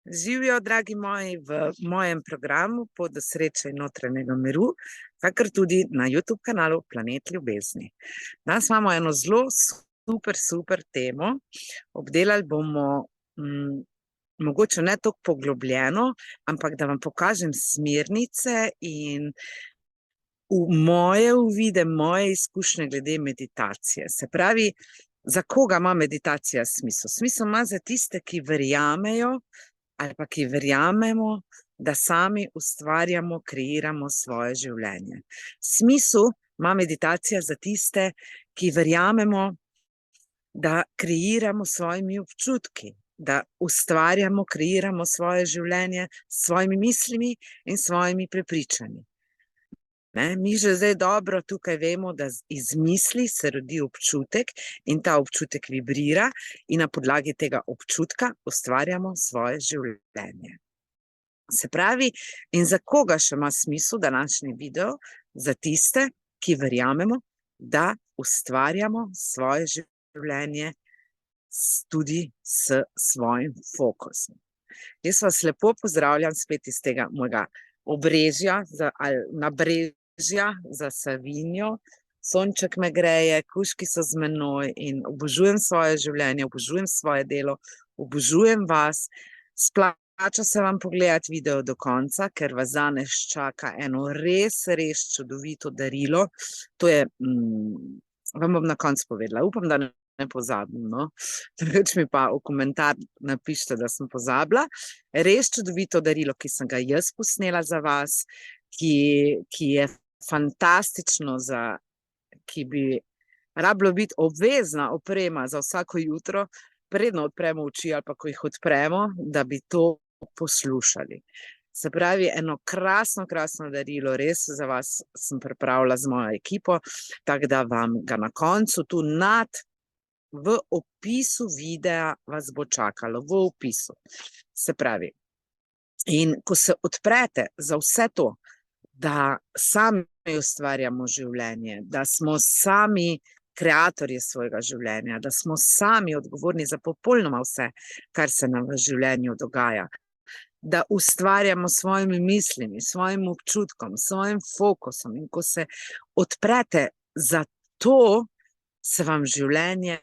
Živijo, dragi moji, v mojem programu Pot do sreče in notranjega miru, kakor tudi na YouTube kanalu Planet ljubezni. Danes imamo eno zelo super temo. Obdelali bomo mogoče ne toliko poglobljeno, ampak da vam pokažem smernice in moje uvide, moje izkušnje glede meditacije. Se pravi, za koga ima meditacija smisel? Smisel ima za tiste, ki verjamejo ali pa ki verjamemo, da sami ustvarjamo, kreiramo svoje življenje. Smisel ima meditacija za tiste, ki verjamemo, da kreiramo s svojimi občutki, da ustvarjamo, kreiramo svoje življenje s svojimi mislimi in svojimi prepričanji. Mi že zdaj dobro tukaj vemo, da iz misli se rodi občutek in ta občutek vibrira in na podlagi tega občutka ustvarjamo svoje življenje. Se pravi, in za koga še ima smisel današnji video? Za tiste, ki verjamemo, da ustvarjamo svoje življenje tudi s svojim fokusom. Jaz vas lepo pozdravljam spet iz tega mojega obrežja ali nabrežja za Savinjo. Sonček me greje, kužki so z menoj in obožujem svoje življenje, obožujem svoje delo, obožujem vas. Splača se vam pogledati video do konca, ker vas danes čaka eno res čudovito darilo. To je, vam bom na koncu povedala, upam, da ne pozabim, no. Drugače mi pa v komentar napišite, da sem pozabila. Res čudovito darilo, ki sem ga jaz posnela za vas, ki je fantastično, ki bi rabilo biti obvezna oprema za vsako jutro, predno odpremo oči ali pa ko jih odpremo, da bi to poslušali. Se pravi, eno krasno darilo, res za vas sem pripravila z mojo ekipo, tako da vam ga na koncu tu v opisu videa vas bo čakalo, v opisu. Se pravi, in ko se odprete za vse to, da sami ustvarjamo življenje, da smo sami kreatorji svojega življenja, da smo sami odgovorni za popolnoma vse, kar se nam v življenju dogaja, da ustvarjamo s svojimi mislimi, svojim občutkom, svojim fokusom, in ko se odprete za to, se vam življenje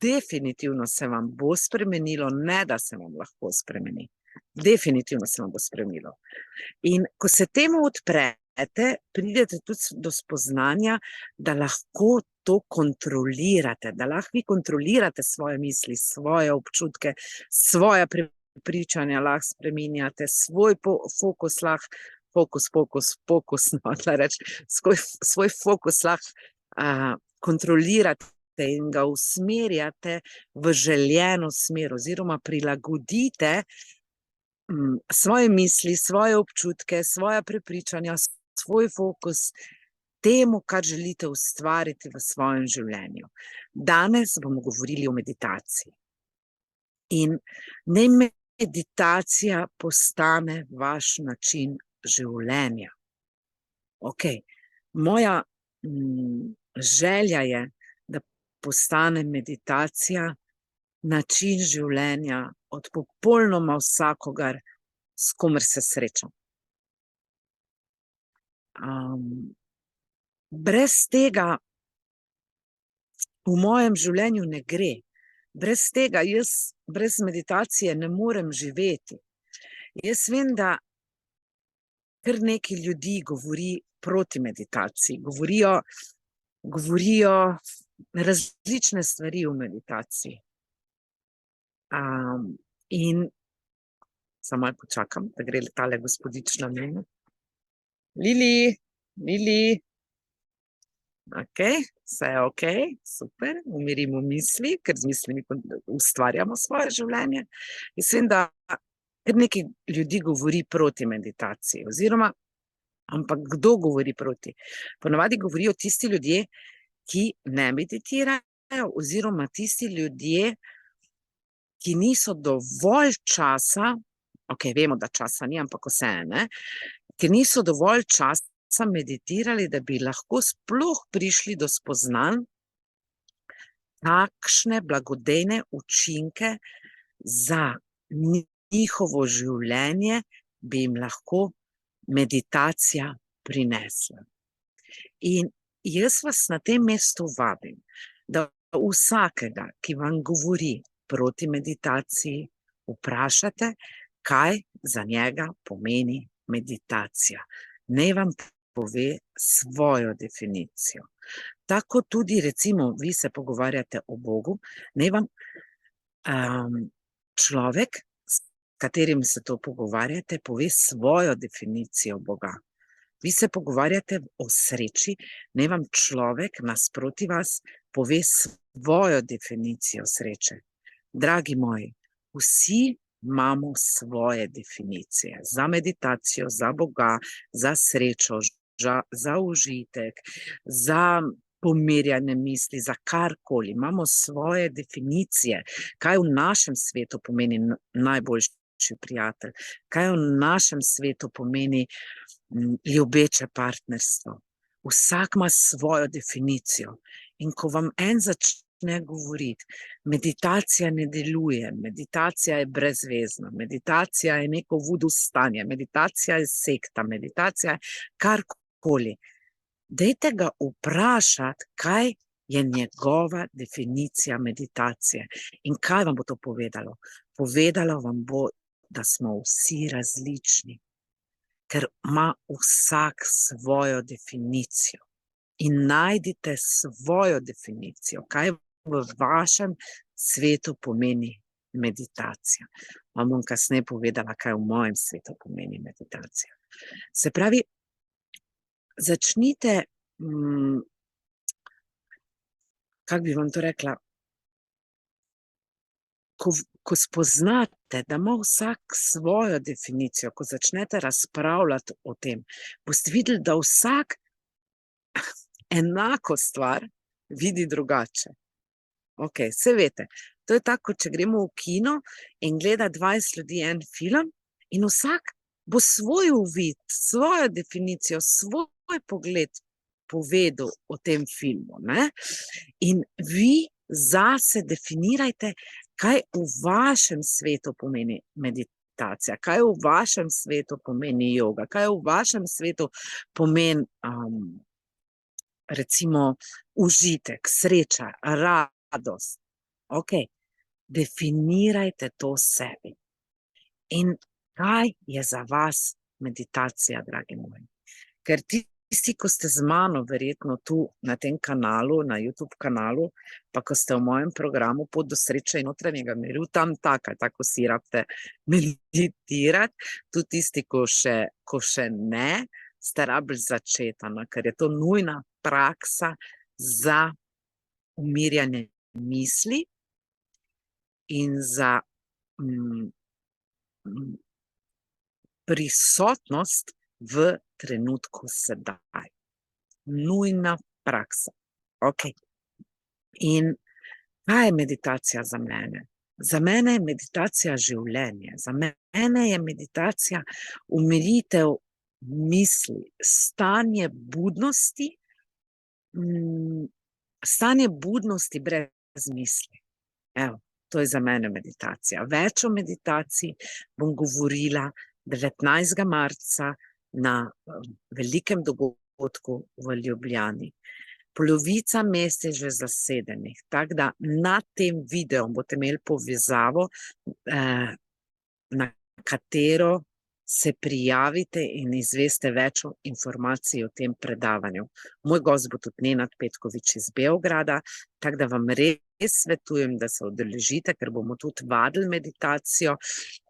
definitivno se vam bo spremenilo, ne da se vam lahko spremeni. Definitivno se vam bo spremenilo. In ko se temu odprete, pridete tudi do spoznanja, da lahko to kontrolirate, da lahko vi kontrolirate svoje misli, svoje občutke, svoja prepričanja lahko spreminjate, svoj fokus lahko, svoj fokus lahko kontrolirate in ga usmerjate v željeno smer oziroma prilagodite svoje misli, svoje občutke, svoja prepričanja, svoj fokus temu, kar želite ustvariti v svojem življenju. Danes bomo govorili o meditaciji. In naj meditacija postane vaš način življenja. Moja želja je, da postane meditacija način življenja od popolnoma vsakogar, s komer se srečam. Brez tega v mojem življenju ne gre. Brez tega jaz brez meditacije ne morem živeti. Jaz vem, da kar nekaj ljudi govori proti meditaciji, govorijo različne stvari v meditaciji. In samo malo počakam, da gre tale gospodična mimo. Lili. Vse je super, umirimo misli, ker z mislimi ustvarjamo svoje življenje. Jaz vem, da kar nekaj ljudi govori proti meditaciji, ampak kdo govori proti? Ponavadi govorijo tisti ljudje, ki ne meditirajo, oziroma tisti ljudje, ki niso dovolj časa, vemo, da časa ni, ampak vseeno, ki niso dovolj časa meditirali, da bi lahko sploh prišli do spoznanj, kakšne blagodejne učinke za njihovo življenje bi jim lahko meditacija prinesla. In jaz vas na tem mestu vabim, da vsakega, ki vam govori proti meditaciji, vprašate, kaj za njega pomeni meditacija. Naj vam pove svojo definicijo. Tako tudi, recimo, vi se pogovarjate o Bogu, naj vam človek, s katerim se to pogovarjate, pove svojo definicijo Boga. Vi se pogovarjate o sreči, naj vam človek nasproti vas pove svojo definicijo sreče. Dragi moji, vsi imamo svoje definicije za meditacijo, za Boga, za srečo, za užitek, za pomirjanje misli, za karkoli. Imamo svoje definicije, kaj v našem svetu pomeni najboljši prijatelj, kaj v našem svetu pomeni ljubeče partnerstvo. Vsak ima svojo definicijo. In ko vam en začne govoriti, meditacija ne deluje, meditacija je brezvezna, meditacija je neko voodoo stanje, meditacija je sekta, meditacija je karkoli. Dajte ga vprašati, kaj je njegova definicija meditacije. In kaj vam bo to povedalo? Povedalo vam bo, da smo vsi različni, ker ima vsak svojo definicijo. In najdite svojo definicijo, kaj v vašem svetu pomeni meditacija. Vam bom kasneje povedala, kaj v mojem svetu pomeni meditacija. Se pravi, začnite, kako bi vam to rekla, ko spoznate, da ima vsak svojo definicijo, ko začnete razpravljati o tem, boste videli, da vsak enako stvar vidi drugače. Ok, se veste, to je tako, če gremo v kino in gleda 20 ljudi en film in vsak bo svoj uvid, svojo definicijo, svoj pogled povedal o tem filmu, ne? In vi zase definirajte, kaj v vašem svetu pomeni meditacija, kaj v vašem svetu pomeni joga, kaj v vašem svetu pomeni recimo užitek, sreča, radost. Ok, definirajte to sebi. In kaj je za vas meditacija, dragi moji? Ker tisti, ko ste z mano verjetno tu na tem kanalu, na YouTube kanalu, pa ko ste v mojem programu Pot do sreče in notranjega miru, tam tako si rabite meditirati, tudi tisti, ko še ne, ste rabili začeti, ker je to nujna praksa za umirjanje misli in za prisotnost v trenutku sedaj. Nujna praksa. Ok. In kaj je meditacija za mene? Za mene je meditacija življenje. Za mene je meditacija umiritev misli, stanje budnosti brez misli. Evo, to je za mene meditacija. Več o meditaciji bom govorila 19. marca na velikem dogodku v Ljubljani. Polovica mest je že zasedenih, tako da na tem videu boste imeli povezavo, na katero se prijavite in izveste več informacij o tem predavanju. Moj gost bo tudi Nenad Petkovič iz Beograda, tako da vam res svetujem, da se udeležite, ker bomo tudi vadili meditacijo,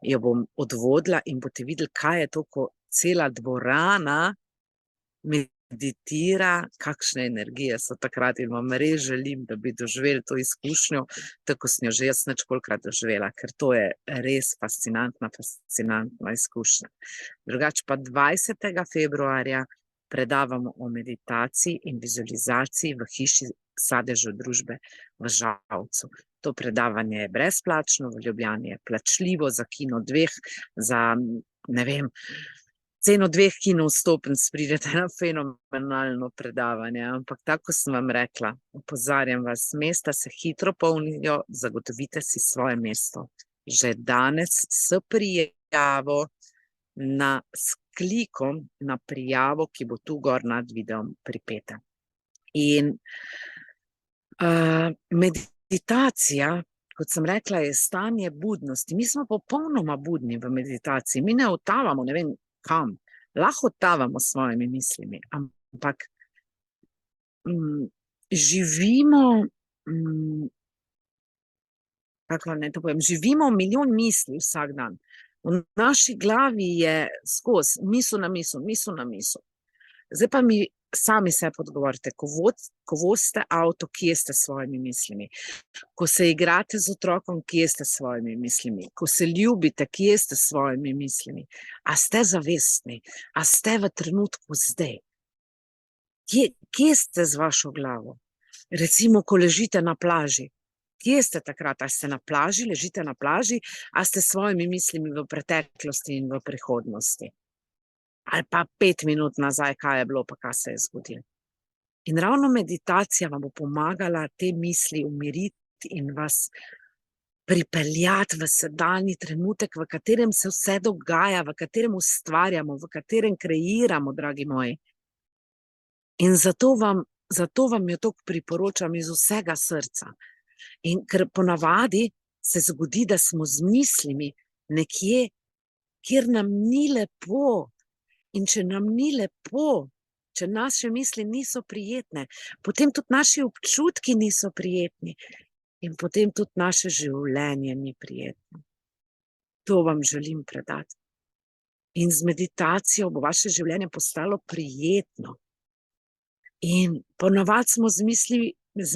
jo bom odvodila in boste videli, kaj je to, ko cela dvorana meditira, kakšne energije so takrat in vam res želim, da bi doživeli to izkušnjo, tako sem jo že jaz ničkolikrat doživela, ker to je res fascinantna izkušnja. Drugače pa 20. februarja predavamo o meditaciji in vizualizaciji v hiši Sadežev družbe v Žalcu. To predavanje je brezplačno, v Ljubljani je plačljivo, za kino 2, za, ne vem, ceno 2 kino vstopnic pridete na fenomenalno predavanje, ampak tako sem vam rekla, opozarjam vas, mesta se hitro polnijo, zagotovite si svoje mesto že danes s prijavo, s klikom na prijavo, ki bo tu gor nad videom pripeta. In meditacija, kot sem rekla, je stanje budnosti. Mi smo popolnoma budni v meditaciji. Mi ne odtavamo, ne vem kam. Lahko odtavamo s svojimi mislimi, ampak živimo, kako naj to povem, živimo milijon misli vsak dan. V naši glavi je skozi misel na misel, misel na misel. Zdaj pa mi sami sebi odgovorite, ko vozite avto, kje ste s svojimi mislimi? Ko se igrate z otrokom, kje ste s svojimi mislimi? Ko se ljubite, kje ste s svojimi mislimi? A ste zavestni? A ste v trenutku zdaj? Kje ste z vašo glavo? Recimo, ko ležite na plaži. Kje ste takrat? A ste na plaži, ležite na plaži, a ste s svojimi mislimi v preteklosti in v prihodnosti? Ali pa 5 minut nazaj, kaj je bilo, pa kaj se je zgodilo. In ravno meditacija vam bo pomagala te misli umiriti in vas pripeljati v sedanji trenutek, v katerem se vse dogaja, v katerem ustvarjamo, v katerem kreiramo, dragi moji. In zato vam jo to priporočam iz vsega srca. In ker ponavadi se zgodi, da smo z mislimi nekje, kjer nam ni lepo. In če nam ni lepo, če naše misli niso prijetne, potem tudi naši občutki niso prijetni in potem tudi naše življenje ni prijetno. To vam želim predati. In z meditacijo bo vaše življenje postalo prijetno. In ponavadi smo z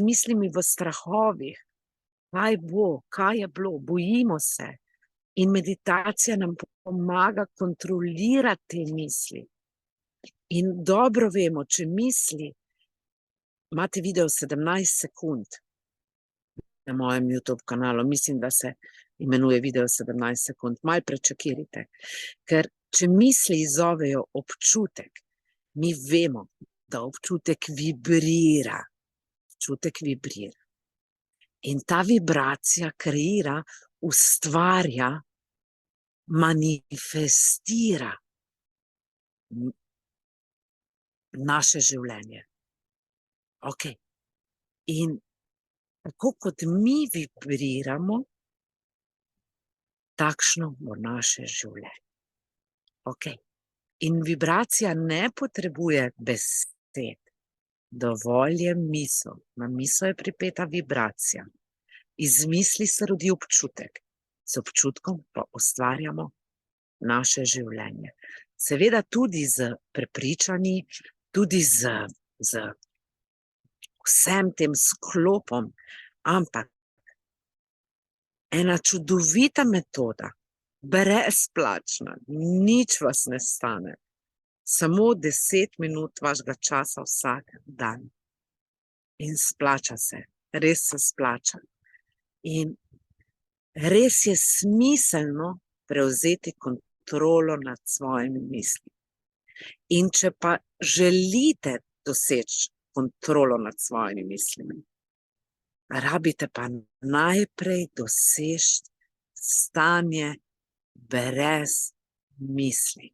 mislimi v strahovih. Kaj bo, kaj je bilo, bojimo se. In meditacija nam pomaga kontrolirati te misli. In dobro vemo, če misli, imate video 17 sekund na mojem YouTube kanalu, mislim, da se imenuje video 17 sekund, malo prečakirajte. Ker če misli izzovejo občutek, mi vemo, da občutek vibrira. Občutek vibrira. In ta vibracija kreira, ustvarja, manifestira naše življenje. Ok. In tako kot mi vibriramo, takšno bo naše življenje. Ok. In vibracija ne potrebuje besed. Dovolj je misel. Na misel je pripeta vibracija. Iz misli se rodi občutek. Z občutkom pa ustvarjamo naše življenje. Seveda tudi z prepričanji, tudi z vsem tem sklopom, ampak ena čudovita metoda, brezplačna, nič vas ne stane, samo 10 minut vašega časa vsak dan. In splača se, res se splača. In res je smiselno prevzeti kontrolo nad svojimi mislimi. In če pa želite doseči kontrolo nad svojimi mislimi, rabite pa najprej doseči stanje brez misli.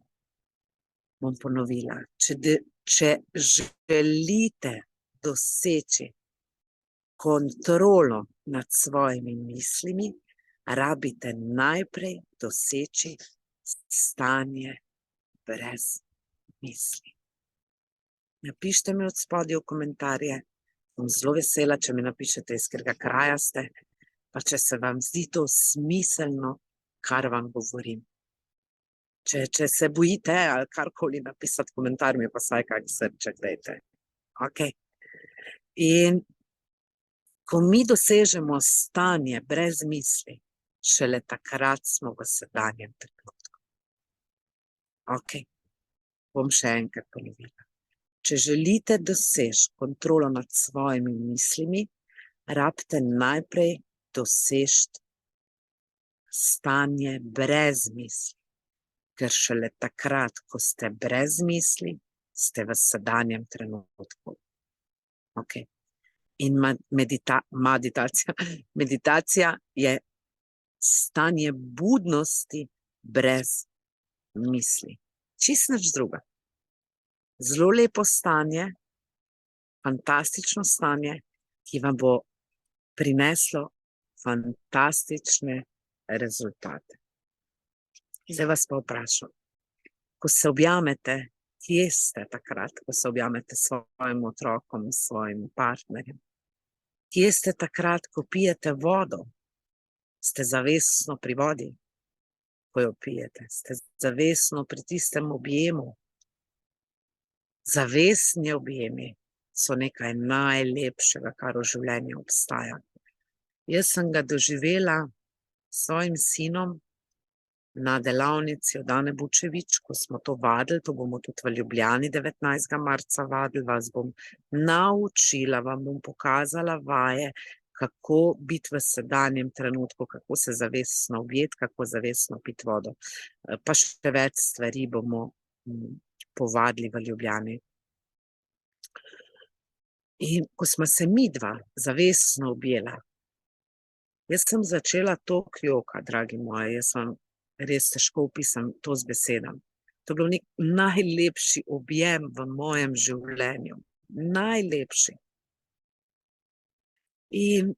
Bom ponovila, če želite doseči kontrolo nad svojimi mislimi, rabite najprej doseči stanje brez misli. Napišite mi od spodaj v komentarje, bom zelo vesela, če mi napišete, iz katerega kraja ste, pa če se vam zdi to smiselno, kar vam govorim. Če se bojite ali karkoli napisati komentar, mi pa saj kak srček dajte. Ok. In ko mi dosežemo stanje brez misli, šele takrat smo v sedanjem trenutku. Ok. Bom še enkrat ponovila. Če želite doseči kontrolo nad svojimi mislimi, rabite najprej doseči stanje brez misli. Ker šele takrat, ko ste brez misli, ste v sedanjem trenutku. Ok. In meditacija je stanje budnosti brez misli. Čisto nič druga. Zelo lepo stanje, fantastično stanje, ki vam bo prineslo fantastične rezultate. Zdaj vas pa vprašam, ko se objamete, kje ste takrat, ko se objamete s svojim otrokom, s svojim partnerjem? Kje ste takrat, ko pijete vodo? Ste zavestno pri vodi, ko jo pijete? Ste zavestno pri tistem objemu? Zavestni objemi so nekaj najlepšega, kar v življenju obstaja. Jaz sem ga doživela s svojim sinom na delavnici od Ane Bučevič, ko smo to vadili, to bomo tudi v Ljubljani 19. marca vadili, vas bom naučila, vam bom pokazala vaje, kako biti v sedanjem trenutku, kako se zavestno objeti, kako zavestno piti vodo. Pa še več stvari bomo povadili v Ljubljani. In ko smo se midva zavestno objela, jaz sem začela toliko joka, dragi moji, jaz vam res težko opisam to z besedami. To je bil nek najlepši objem v mojem življenju. Najlepši. In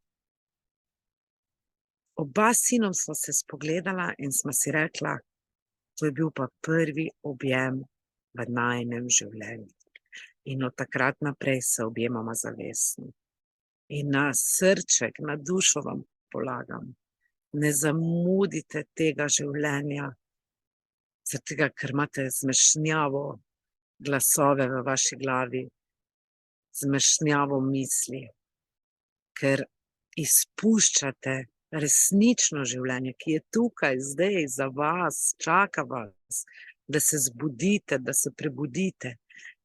oba sinom sva se spogledala in sva si rekla, to je bil pa prvi objem v najinem življenju. In od takrat naprej se objemamo zavestno. In na srček, na dušo vam polagam. Ne zamudite tega življenja, zato ker imate zmešnjavo glasove v vaši glavi, zmešnjavo misli, ker izpuščate resnično življenje, ki je tukaj, zdaj, za vas, čaka vas, da se zbudite, da se prebudite.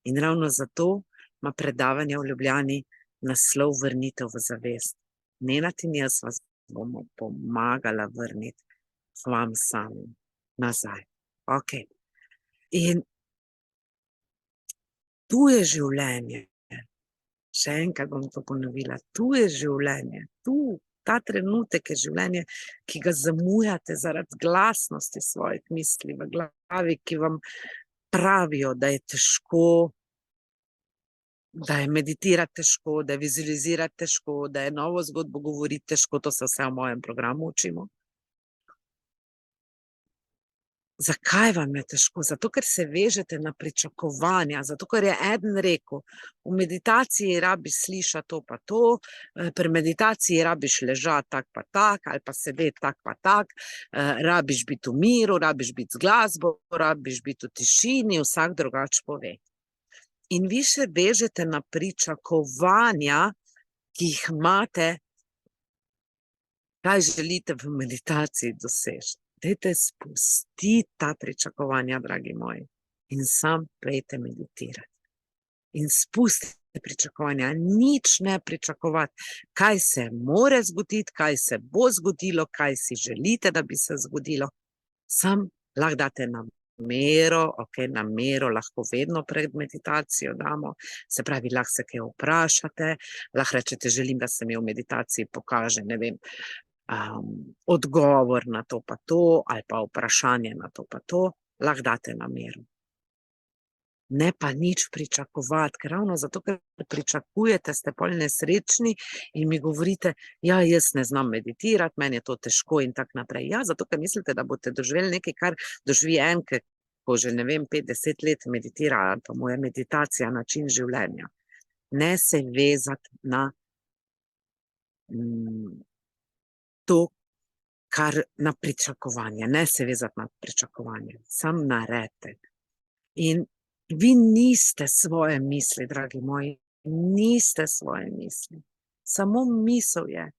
In ravno zato ima predavanje v Ljubljani naslov Vrnitev v zavest. Nenad in jaz vas bomo pomagala vrniti k vam samim nazaj. Ok. In tu je življenje. Še enkrat bom to ponovila. Tu je življenje. Tu, ta trenutek je življenje, ki ga zamujate zaradi glasnosti svojih misli v glavi, ki vam pravijo, da je težko, da je meditirati težko, da je vizualizirati težko, da je novo zgodbo govoriti težko, to se vse v mojem programu učimo. Zakaj vam je težko? Zato, ker se vežete na pričakovanja, zato, ker je eden rekel, v meditaciji rabiš slišati to pa to, pri meditaciji rabiš ležati tak pa tak, ali pa sedeti tak pa tak, rabiš biti v miru, rabiš biti z glasbo, rabiš biti v tišini, vsak drugače pove. In vi še vežete na pričakovanja, ki jih imate, kaj želite v meditaciji doseči. Dajte spustiti ta pričakovanja, dragi moji, in sam pejte meditirati. In spustite pričakovanja, nič ne pričakovati, kaj se more zgoditi, kaj se bo zgodilo, kaj si želite, da bi se zgodilo. Sam lahko date namero, ok, namero lahko vedno pred meditacijo damo, se pravi, lahko se kaj vprašate, lahko rečete, želim, da se mi v meditaciji pokaže, ne vem, odgovor na to pa to, ali pa vprašanje na to pa to, lahko date namero. Ne pa nič pričakovati, ker ravno zato, ker pričakujete, ste pol nesrečni in mi govorite, ja, jaz ne znam meditirati, meni je to težko in tako naprej. Ja, zato, ker mislite, da boste doživeli nekaj, kar doživi enke, ko že, ne vem, 5-10 let meditira, ali pa mu je meditacija način življenja. Ne se vezati na to, kar na pričakovanje, ne se vezati na pričakovanje, sam naredite. In vi niste svoje misli, dragi moji, niste svoje misli. Samo misel je.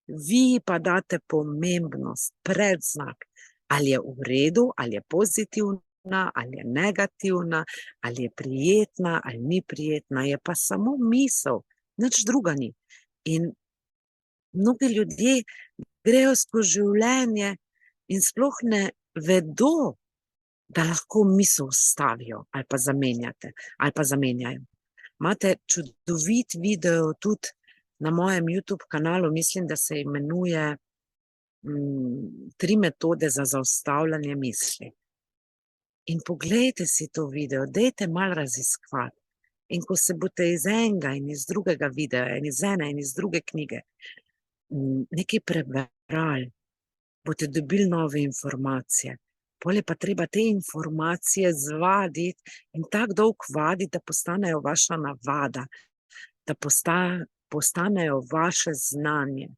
Vi pa date pomembnost, predznak, ali je v redu, ali je pozitivna, ali je negativna, ali je prijetna, ali ni prijetna, je pa samo misel, nič druga ni. In mnogi ljudje grejo skozi življenje in sploh ne vedo, da lahko misel ustavijo ali pa zamenjajo. Imate čudovit video tudi na mojem YouTube kanalu, mislim, da se imenuje 3 metode za zaustavljanje misli. In poglejte si to video, dajte malo raziskovati. In ko se boste iz enega in iz drugega videa, in iz ene in iz druge knjige nekaj prebrali, boste dobili nove informacije. Pol je pa treba te informacije zvaditi in tako dolgo vaditi, da postanejo vaša navada, da postanejo vaše znanje.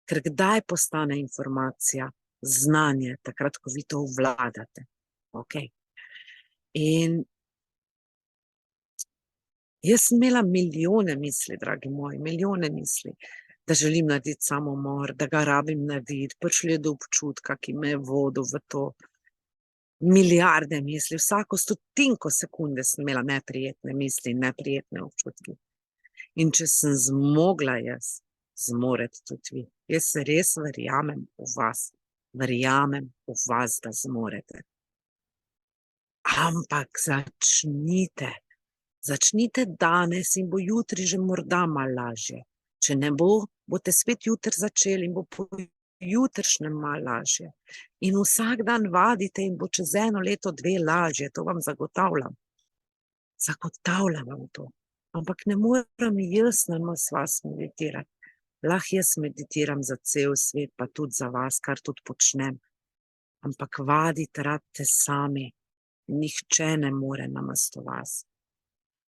Ker kdaj postane informacija znanje, takrat, ko vi to vladate. Okay. In jaz sem imela milijone misli, dragi moji, milijone misli, da želim narediti samomor, da ga rabim narediti, prišli do občutka, ki me je vodil v to. Milijarde misli, vsako stotinko sekunde sem imela neprijetne misli in neprijetne občutke. In če sem zmogla jaz, zmorete tudi vi. Jaz res verjamem v vas. Verjamem v vas, da zmorete. Ampak začnite danes in bo jutri že morda malo lažje. Če ne bo, boste spet jutri začeli in bo jutrišnjem malo lažje. In vsak dan vadite in bo čez 1 leto, 2 lažje, to vam zagotavljam. Zagotavljam vam to. Ampak ne moram jaz na vas meditirati. Lahko jaz meditiram za cel svet, pa tudi za vas, kar tudi počnem. Ampak vadite rabite sami. Nihče ne more namesto vas.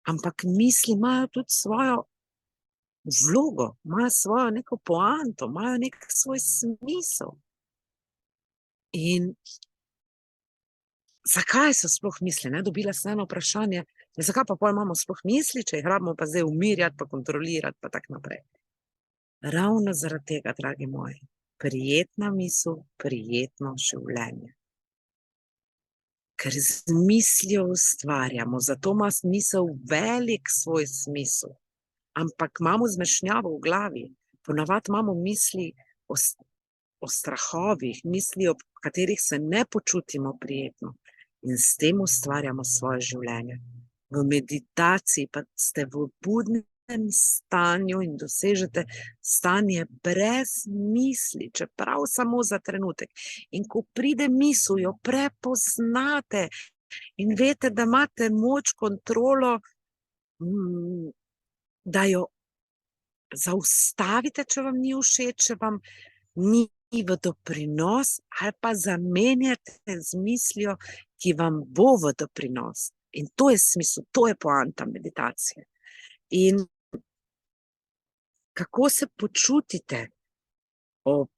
Ampak misli imajo tudi svojo vlogo, imajo svojo neko poanto, imajo nek svoj smisel. In zakaj so sploh misli? Dobila sem eno vprašanje, zakaj pa pol imamo sploh misli, če jih rabimo pa zdaj umirjati, pa kontrolirati, pa tako naprej. Ravno zaradi tega, dragi moji, prijetna misel, prijetno življenje. Ker z mislijo ustvarjamo, zato ima misel velik svoj smisel. Ampak imamo zmešnjavo v glavi, ponavadi imamo misli o strahovih, misli, o katerih se ne počutimo prijetno in s tem ustvarjamo svoje življenje. V meditaciji pa ste v budnem stanju in dosežete stanje brez misli, čeprav samo za trenutek. In ko pride misel, jo prepoznate in veste, da imate moč, kontrolo, da jo zaustavite, če vam ni všeč, če vam ni v doprinos, ali pa zamenjate z mislijo, ki vam bo v doprinos. In to je smisel, to je poanta meditacije. In kako se počutite ob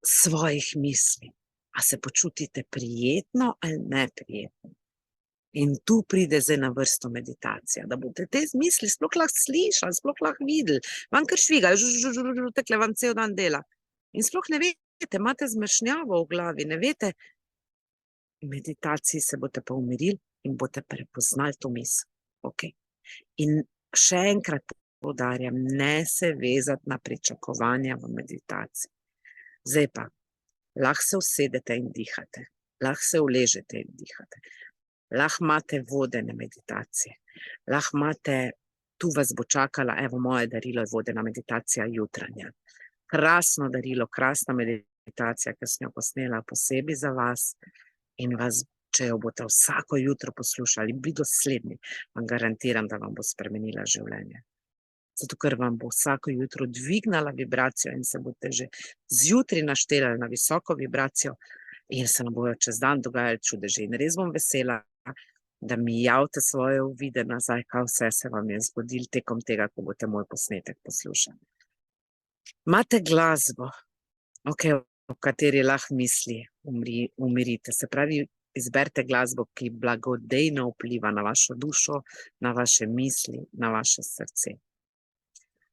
svojih mislih? A se počutite prijetno ali neprijetno? In tu pride zdaj na vrsto meditacija, da boste te misli sploh lahko slišali, sploh lahko videli, vam kar šviga, takle vam cel dan dela. In sploh ne veste, imate zmešnjavo v glavi, ne veste, v meditaciji se boste pa umirili in boste prepoznali to misel. Okay. In še enkrat poudarjam, ne se vezati na pričakovanja v meditaciji. Zdaj pa, lahko se usedete in dihate, lahko se uležete in dihate, lahko imate vodene meditacije, lahko imate, tu vas bo čakala, evo moje darilo je vodena meditacija jutranja. Krasno darilo, krasna meditacija, ki sem jo posnela posebej za vas in vas, če jo boste vsako jutro poslušali, bi dosledni, vam garantiram, da vam bo spremenila življenje. Zato, ker vam bo vsako jutro dvignala vibracijo in se boste že zjutraj naštelali na visoko vibracijo in se nam bojo čez dan dogajali čudeži. In res bom vesela, da mi javite svoje uvide nazaj, kaj vse se vam je zgodilo tekom tega, ko boste moj posnetek poslušali. Imate glasbo, v kateri lahko misli umirite. Se pravi, izberite glasbo, ki blagodejno vpliva na vašo dušo, na vaše misli, na vaše srce.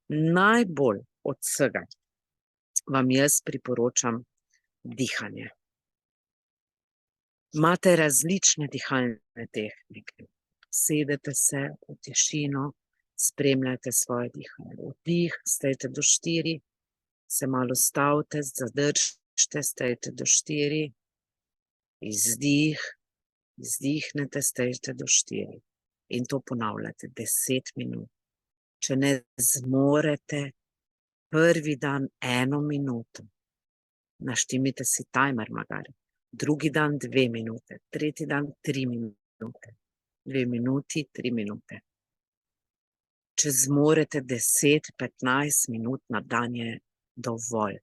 Najbolj od vsega vam jaz priporočam dihanje. Imate različne dihalne tehnike. Sedete se v tišino, spremljate svoje dihanje. Vdih, stejte do 4, se malo ustavite, zadržite, stejte do 4, izdih, izdihnete, stejte do 4. In to ponavljate 10 minut. Če ne zmorete, prvi dan 1 minuto. Naštimite si timer magari. Drugi dan 2 minute, tretji dan 3 minute, 2 minuti, 3 minute. Če zmorete 10-15 minut na dan, je dovolj.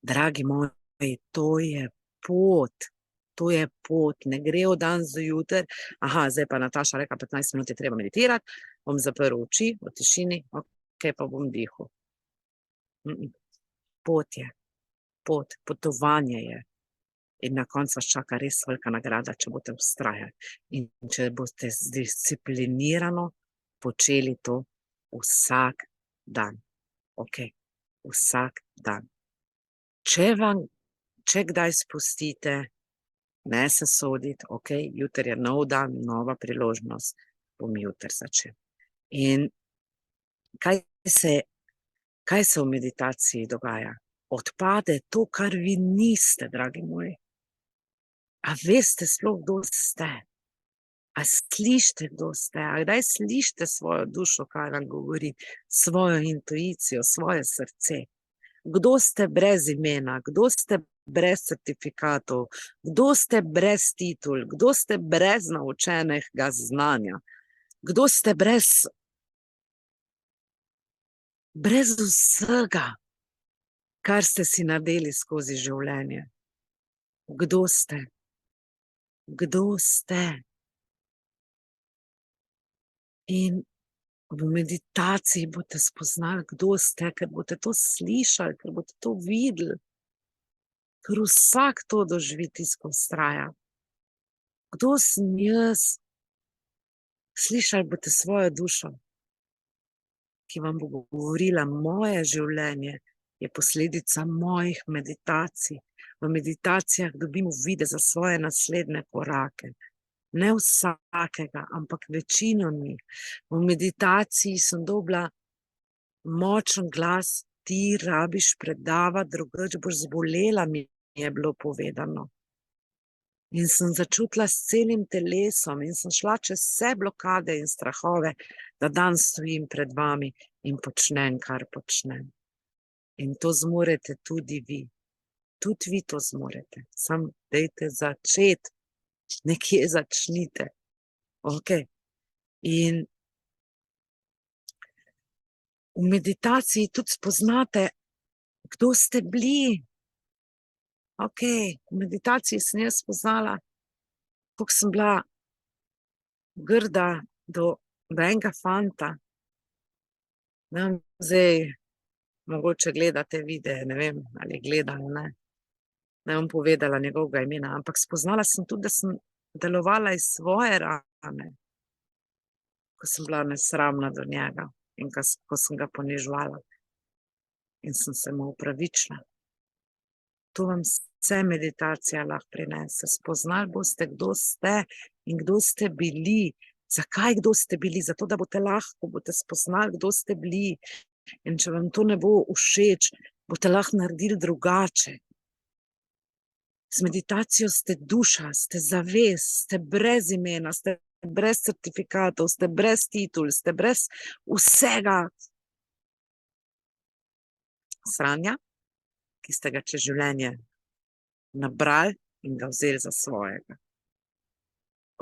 Dragi moji, to je pot. To je pot. Ne gre od danes do jutri. Aha, zdaj pa Nataša reka, 15 minut je treba meditirati, bom zaprl oči v tišini, ok, pa bom dihal. Pot je. Pot, potovanje je. In na koncu vas čaka res velika nagrada, če boste vztrajali. In če boste disciplinirano počeli to vsak dan. Ok, vsak dan. Če kdaj spustite, ne se soditi, ok, jutri je nov dan, nova priložnost, bom jutri začel. In kaj se v meditaciji dogaja? Odpade to, kar vi niste, dragi moji. A veste sploh, kdo ste? A slišite, kdo ste? A kdaj slišite svojo dušo, kaj vam govori, svojo intuicijo, svoje srce? Kdo ste brez imena? Kdo ste brez certifikatov? Kdo ste brez titul? Kdo ste brez naučenega znanja? Kdo ste brez vsega, kar ste si nadeli skozi življenje? Kdo ste? Kdo ste? In v meditaciji boste spoznali, kdo ste, ker boste to slišali, ker boste to videli, ker vsak to doživi, tisto vztraja. Kdo sem jaz? Slišali boste svojo dušo, ki vam bo govorila, moje življenje je posledica mojih meditacij. V meditacijah dobimo vide za svoje naslednje korake. Ne vsakega, ampak večino njih. V meditaciji sem dobila močen glas, ti rabiš predavati, drugače boš zbolela, mi je bilo povedano. In sem začutila s celim telesom in sem šla čez vse blokade in strahove, da danes stojim pred vami in počnem, kar počnem. In to zmorete tudi vi. Tudi vi to zmorete. Samo dajte začeti. Nekje začnite. Ok. In v meditaciji tudi spoznate, kdo ste bili. Ok, v meditaciji sem jaz spoznala, koliko sem bila grda do enega fanta. Ne vem, zdaj mogoče gledate videe, ne vem, ali gledam, ne. Ne bom povedala njegovega imena, ampak spoznala sem tudi, da sem delovala iz svoje rane, ko sem bila nesramna do njega in ko sem ga poniževala. In sem se mu opravičila. To vam vse meditacija lahko prinese. Spoznali boste, kdo ste in kdo ste bili. Zakaj kdo ste bili? Zato, da boste lahko spoznali, kdo ste bili. In če vam to ne bo všeč, boste lahko naredili drugače. Z meditacijo ste duša, ste zavest, ste brez imena, ste brez certifikatov, ste brez titul, ste brez vsega sranja, ki ste ga čez življenje nabrali in ga vzeli za svojega.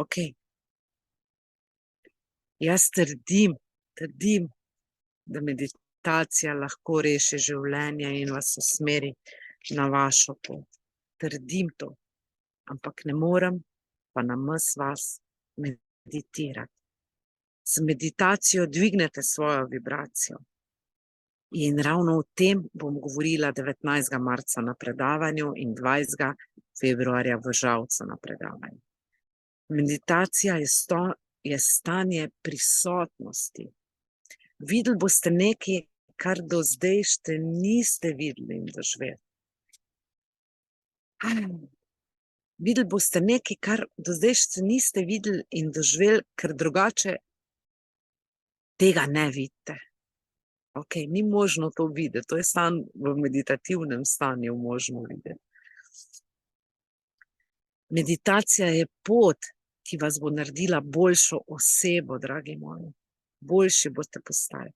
Ok. Jaz trdim, da meditacija lahko reši življenje in vas usmeri na vašo pot. Trdim to, ampak ne morem pa namest vas meditirati. Z meditacijo dvignete svojo vibracijo. In ravno o tem bom govorila 19. marca na predavanju in 20. februarja v Žalcu na predavanju. Meditacija je stanje prisotnosti. Videli boste nekaj, kar do zdaj še niste videli in doživeli. Videli boste nekaj, kar do zdaj še niste videli in doživeli, ker drugače tega ne vidite. Ok, ni možno to videti, to je samo v meditativnem stanju možno videti. Meditacija je pot, ki vas bo naredila boljšo osebo, dragi moji. Boljši boste postali.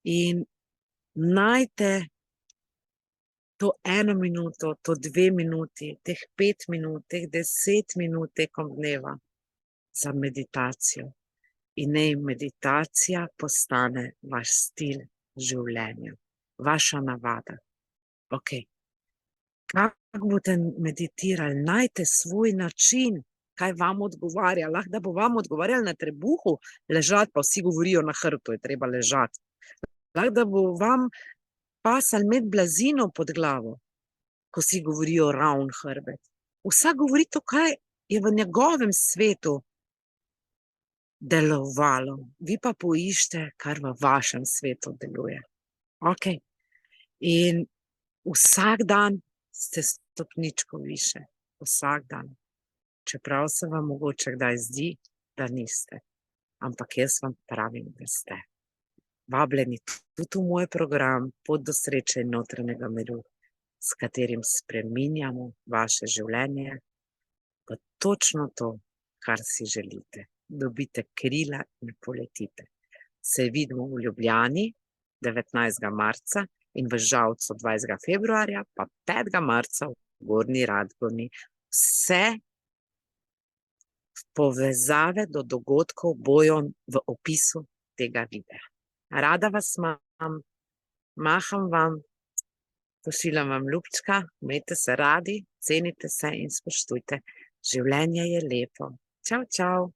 In najte to 1 minuto, to 2 minuti, teh 5 minut, teh 10 minut tekom dneva za meditacijo. In naj meditacija postane vaš stil življenja, vaša navada. Ok, kako boste meditirali? Najte svoj način, kaj vam odgovarja. Lahko da bo vam odgovarjal na trebuhu, ležati, pa vsi govorijo na hrbtu, je treba ležati. Lahko da bo vam pasal imeti blazino pod glavo, ko si govorijo ravn hrbet. Vsak govori to, kaj je v njegovem svetu delovalo. Vi pa poiščite, kar v vašem svetu deluje. Ok. In vsak dan ste stopničko više. Vsak dan. Čeprav se vam mogoče kdaj zdi, da niste. Ampak jaz vam pravim, da ste. Vabljeni tudi v moj program Pot do sreče in notranjega miru, s katerim spreminjamo vaše življenje v točno to, kar si želite. Dobite krila in poletite. Se vidimo v Ljubljani 19. marca in v Žalcu 20. februarja, pa 5. marca v Gornji Radgoni. Vse povezave do dogodkov bojo v opisu tega videa. Rada vas imam, maham vam, pošiljam vam ljubčka, imejte se radi, cenite se in spoštujte. Življenje je lepo. Čau, čau.